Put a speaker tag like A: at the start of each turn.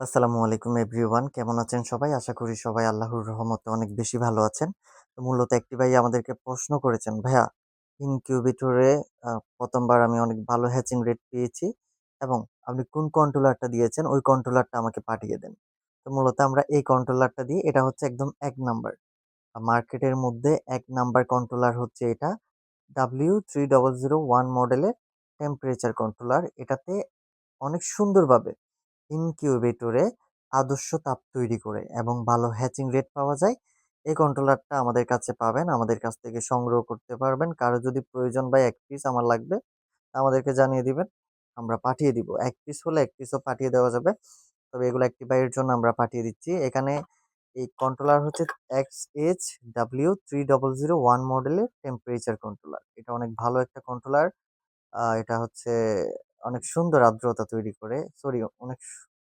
A: আসসালামু আলাইকুম এভরিওয়ান। কেমন আছেন সবাই? আশা করি সবাই আল্লাহর রহমতে অনেক বেশি ভালো আছেন। তো মূলত একটি ভাই আমাদেরকে প্রশ্ন করেছেন, "ভাইয়া ইনকিউবেটরে ১ম বার আমি অনেক ভালো হ্যাচিং রেট পেয়েছি এবং আপনি কোন কন্ট্রোলারটা দিয়েছেন ওই কন্ট্রোলারটা আমাকে পাঠিয়ে দেন।" তো মূলত আমরা এই কন্ট্রোলারটা দিই। এটা হচ্ছে একদম ১ নাম্বার। মার্কেটের মধ্যে ১ নাম্বার কন্ট্রোলার হচ্ছে এটা। W3001 মডেলের টেম্পারেচার কন্ট্রোলার। এটাতে অনেক সুন্দরভাবে ইনকিউবেটরে আদর্শ তাপ তৈরি করে এবং ভালো হ্যাচিং রেট পাওয়া যায়। এই কন্ট্রোলারটা আমাদের কাছে পাবেন। আমাদের কাছ থেকে সংগ্রহ করতে পারবেন। কারো যদি প্রয়োজন ভাই ১ পিস আমার লাগবে, আমাদেরকে জানিয়ে দিবেন। আমরা পাঠিয়ে দিব। ১ পিস হলে ১ পিসও পাঠিয়ে দেওয়া যাবে। তবে এগুলো একটি ভাইয়ের জন্য আমরা পাঠিয়ে দিচ্ছি। এখানে এই কন্ট্রোলার হচ্ছে XH-W3001 মডেলের টেম্পারেচার কন্ট্রোলার। এটা অনেক ভালো একটা কন্ট্রোলার। এটা হচ্ছে অনেক সুন্দর আর্দ্রতা তৈরি করে। সরি অনেক